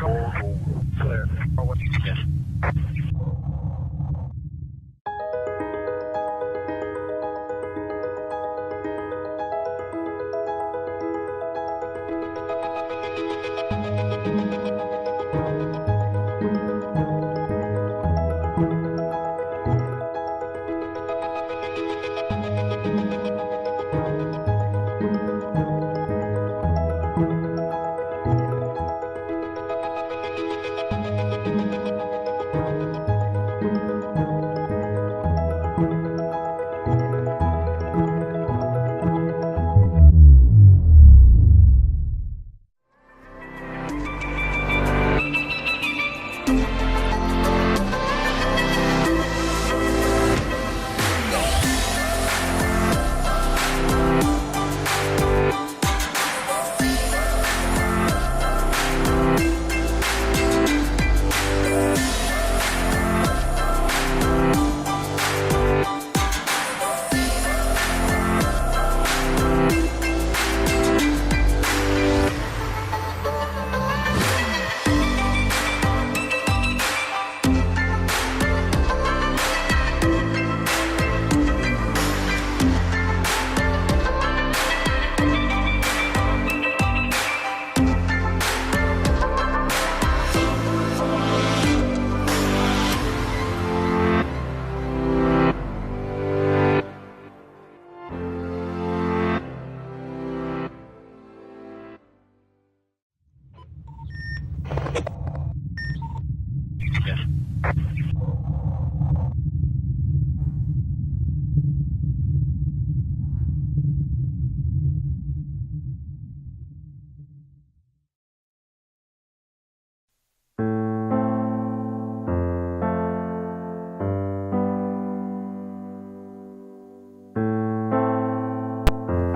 Clear. Yes.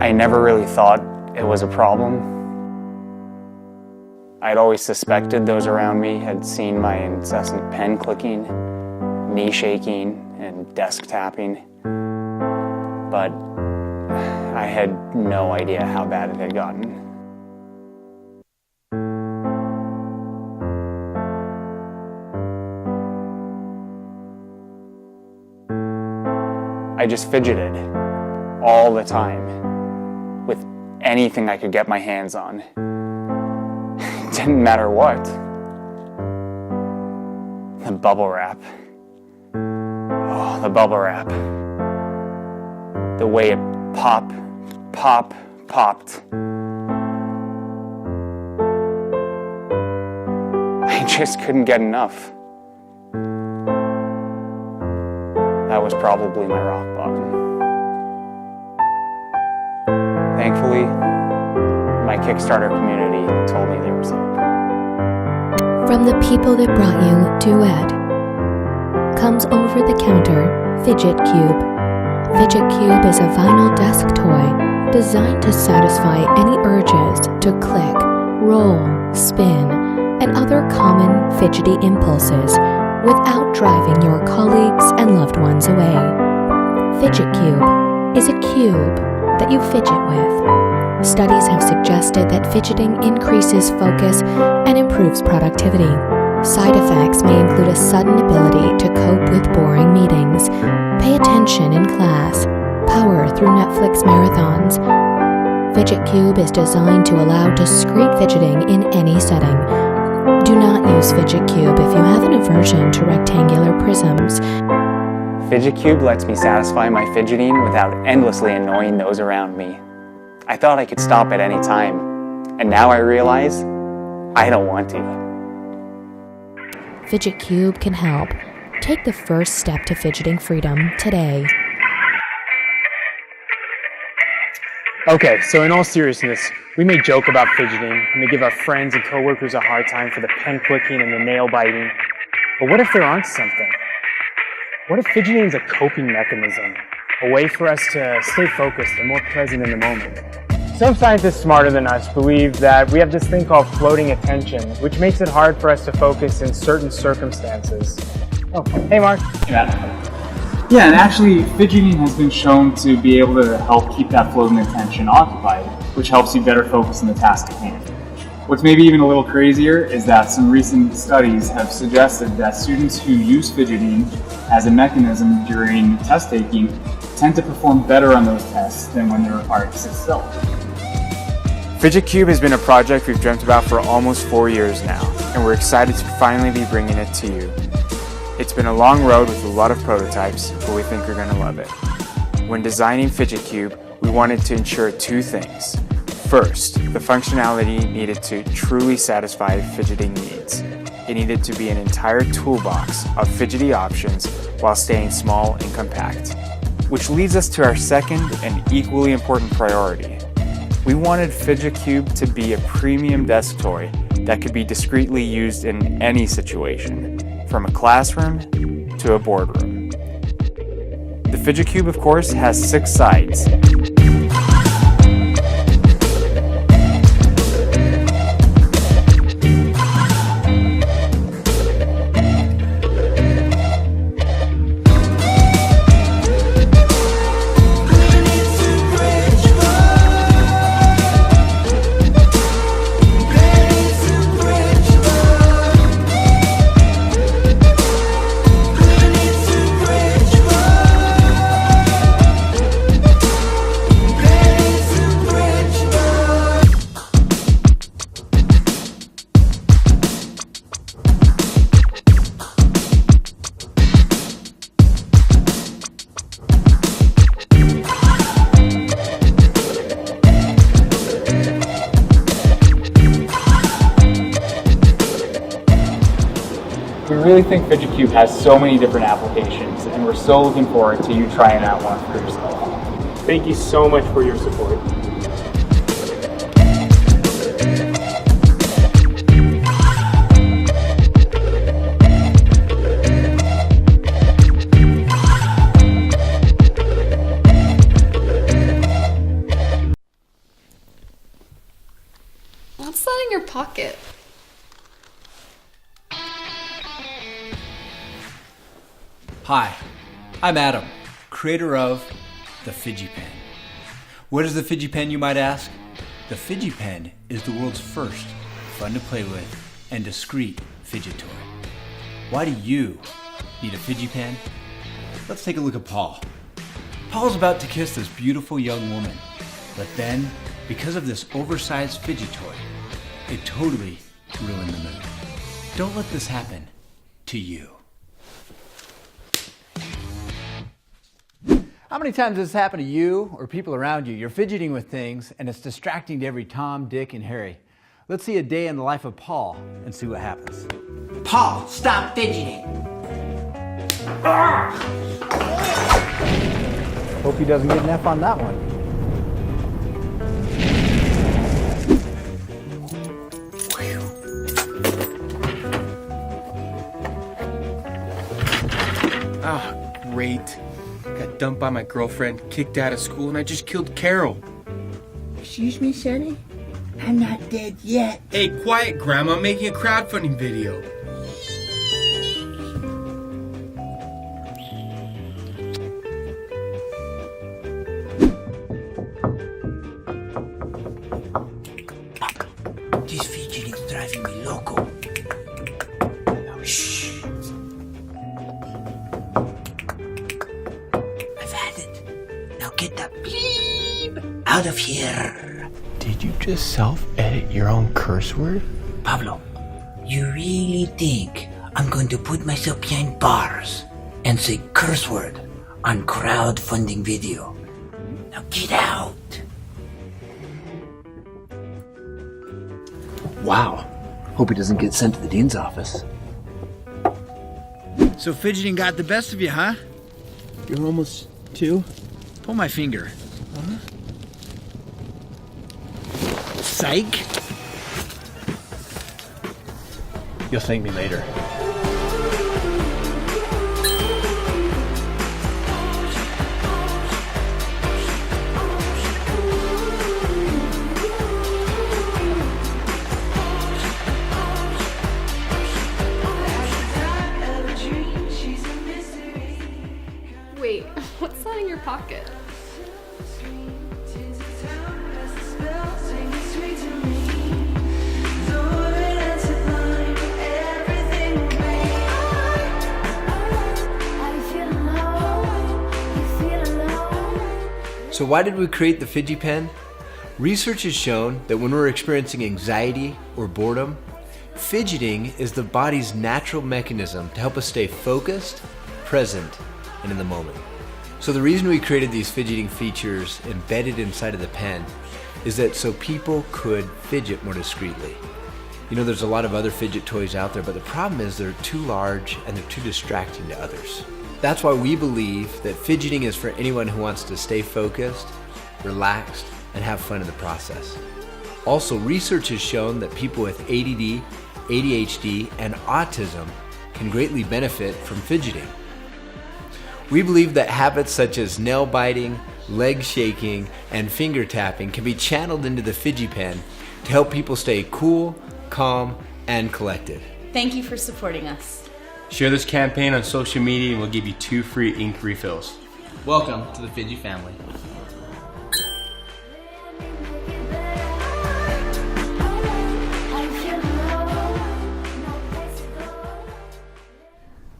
I never really thought it was a problem. I'd always suspected those around me had seen my incessant pen clicking, knee shaking, and desk tapping, but I had no idea how bad it had gotten. I just fidgeted all the time with anything I could get my hands on. It didn't matter what. The bubble wrap. Oh, the bubble wrap. The way it popped. I just couldn't get enough. That was probably my rock bottom. Thankfully, my Kickstarter community told me there was hope. From the people that brought you Duet comes over-the-counter Fidget Cube. Fidget Cube is a vinyl desk toy designed to satisfy any urges to click, roll, spin, and other common fidgety impulses without driving your colleagues and loved ones away. Fidget Cube is a cube that you fidget with. Studies have suggested that fidgeting increases focus and improves productivity. Side effects may include a sudden ability to cope with boring meetings, pay attention in class, power through Netflix marathons. Fidget Cube is designed to allow discrete fidgeting in any setting. Do not use Fidget Cube if you have an aversion to rectangular prisms. Fidget Cube lets me satisfy my fidgeting without endlessly annoying those around me. I thought I could stop at any time, and now I realize I don't want to. Fidget Cube can help. Take the first step to fidgeting freedom today. Okay, so in all seriousness, we may joke about fidgeting, and may give our friends and coworkers a hard time for the pen clicking and the nail biting. But what if they're onto something? What if fidgeting is a coping mechanism? A way for us to stay focused and more present in the moment? Some scientists smarter than us believe that we have this thing called floating attention, which makes it hard for us to focus in certain circumstances. Oh, hey Mark. Hey Matt. Yeah, and actually fidgeting has been shown to be able to help keep that floating attention occupied, which helps you better focus on the task at hand. What's maybe even a little crazier is that some recent studies have suggested that students who use fidgeting as a mechanism during test taking tend to perform better on those tests than when they're required to sit still. Fidget Cube has been a project we've dreamt about for almost 4 years now, and we're excited to finally be bringing it to you. It's been a long road with a lot of prototypes, but we think you're going to love it. When designing Fidget Cube, we wanted to ensure 2 things. First, the functionality needed to truly satisfy fidgeting needs. It needed to be an entire toolbox of fidgety options while staying small and compact. Which leads us to our second and equally important priority. We wanted Fidget Cube to be a premium desk toy that could be discreetly used in any situation, from a classroom to a boardroom. The Fidget Cube, of course, has 6 sides. We really think Fidget Cube has so many different applications, and we're so looking forward to you trying out one for yourself. Thank you so much for your support. What's that in your pocket? Hi, I'm Adam, creator of the Fidget Pen. What is the Fidget Pen, you might ask? The Fidget Pen is the world's first fun to play with and discreet fidget toy. Why do you need a Fidget Pen? Let's take a look at Paul. Paul's about to kiss this beautiful young woman, but then, because of this oversized fidget toy, it totally ruined the mood. Don't let this happen to you. How many times has this happened to you or people around you? You're fidgeting with things and it's distracting to every Tom, Dick, and Harry. Let's see a day in the life of Paul and see what happens. Paul, stop fidgeting. Hope he doesn't get an F on that one. Ah, great. Got dumped by my girlfriend, kicked out of school, and I just killed Carol. Excuse me, Sonny? I'm not dead yet. Hey, quiet, Grandma. I'm making a crowdfunding video. This fidgeting's driving me loco. Now, shh. I've had it. Now get that bleep out of here. Did you just self-edit your own curse word? Pablo, you really think I'm going to put myself behind bars and say curse word on crowdfunding video? Now get out. Wow. Hope he doesn't get sent to the dean's office. So fidgeting got the best of you, huh? You're almost 2? Pull my finger. Psych. You'll thank me later. Wait, what's that in your pocket? So why did we create the Fidget Pen? Research has shown that when we're experiencing anxiety or boredom, fidgeting is the body's natural mechanism to help us stay focused, present, and in the moment. So the reason we created these fidgeting features embedded inside of the pen is that so people could fidget more discreetly. You know, there's a lot of other fidget toys out there, but the problem is they're too large and they're too distracting to others. That's why we believe that fidgeting is for anyone who wants to stay focused, relaxed, and have fun in the process. Also, research has shown that people with ADD, ADHD, and autism can greatly benefit from fidgeting. We believe that habits such as nail biting, leg shaking, and finger tapping can be channeled into the Fidget Pen to help people stay cool, calm, and collected. Thank you for supporting us. Share this campaign on social media and we'll give you 2 free ink refills. Welcome to the Fidget family.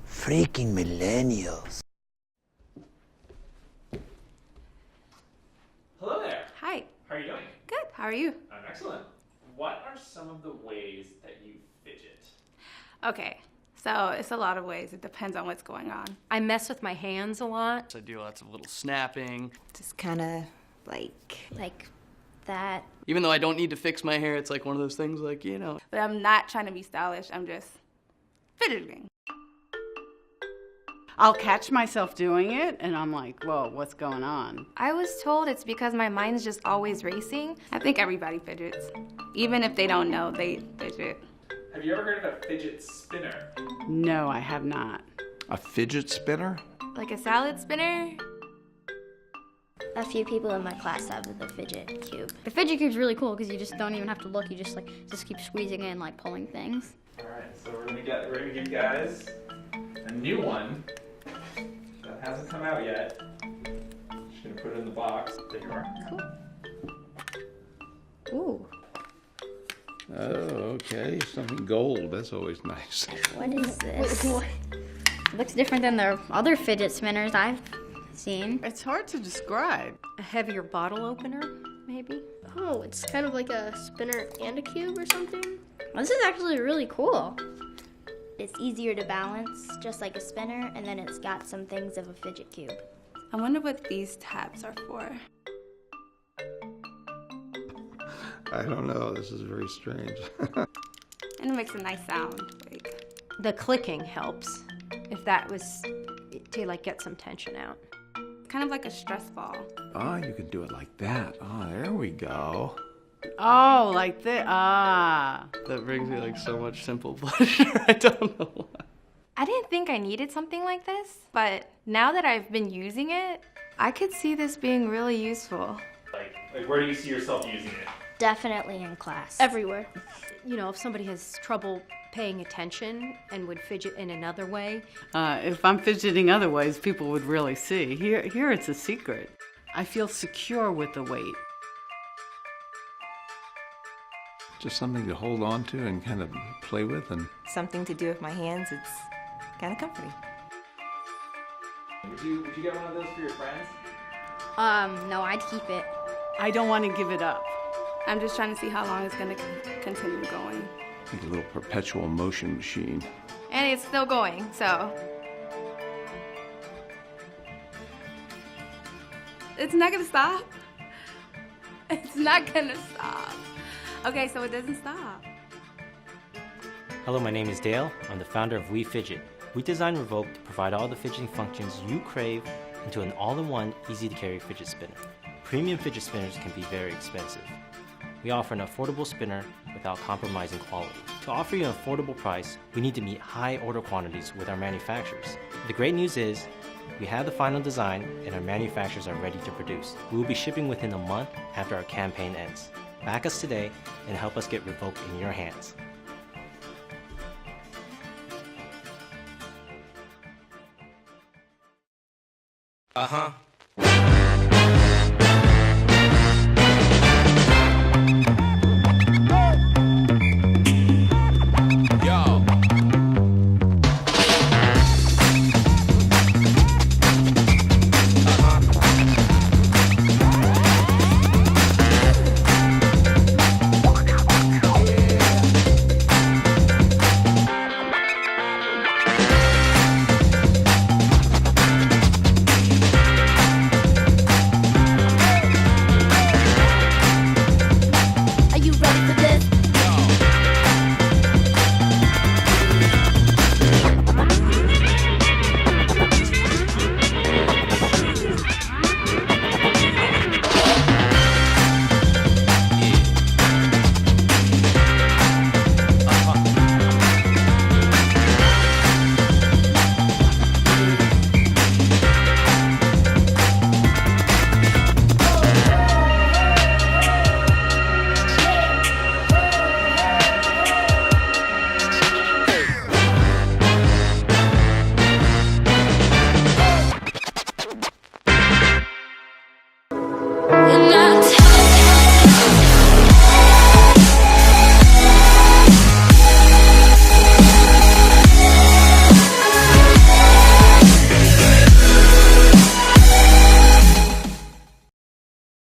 Freaking millennials. Hello there. Hi. How are you doing? Good. How are you? I'm excellent. What are some of the ways that you fidget? Okay. So it's a lot of ways. It depends on what's going on. I mess with my hands a lot. I do lots of little snapping. Just kind of like that. Even though I don't need to fix my hair, it's like one of those things like, you know. But I'm not trying to be stylish. I'm just fidgeting. I'll catch myself doing it, and I'm like, whoa, what's going on? I was told it's because my mind's just always racing. I think everybody fidgets. Even if they don't know, they fidget. Have you ever heard of a fidget spinner? No, I have not. A fidget spinner? Like a salad spinner? A few people in my class have the fidget cube. The fidget cube's really cool because you just don't even have to look. You just keep squeezing in, like pulling things. All right, so we're gonna give you guys a new one that hasn't come out yet. Just gonna put it in the box. There you are. Cool. Ooh. Oh, okay. Something gold. That's always nice. What is this? What? Looks different than the other fidget spinners I've seen. It's hard to describe. A heavier bottle opener, maybe? Oh, it's kind of like a spinner and a cube or something. This is actually really cool. It's easier to balance, just like a spinner, and then it's got some things of a fidget cube. I wonder what these tabs are for. I don't know. This is very strange. And it makes a nice sound. The clicking helps. If that was to like get some tension out. Kind of like a stress ball. Oh, you can do it like that. Oh, there we go. Oh, like this. Ah. That brings me like so much simple pleasure. I don't know why. I didn't think I needed something like this, but now that I've been using it, I could see this being really useful. Like where do you see yourself using it? Definitely in class. Everywhere. You know, if somebody has trouble paying attention and would fidget in another way. If I'm fidgeting other ways, people would really see. Here it's a secret. I feel secure with the weight. Just something to hold on to and kind of play with, and Something to do with my hands. It's kind of comforting. Would you get one of those for your friends? No, I'd keep it. I don't want to give it up. I'm just trying to see how long it's going to continue going. like a little perpetual motion machine. And it's still going, so. It's not gonna stop. It's not gonna stop. Okay, so it doesn't stop. Hello, my name is Dale. I'm the founder of We Fidget. We designed Revoke to provide all the fidgeting functions you crave into an all-in-one, easy-to-carry fidget spinner. Premium fidget spinners can be very expensive. We offer an affordable spinner without compromising quality. To offer you an affordable price, we need to meet high order quantities with our manufacturers. The great news is, we have the final design and our manufacturers are ready to produce. We will be shipping within a month after our campaign ends. Back us today and help us get Revoke in your hands. Uh-huh.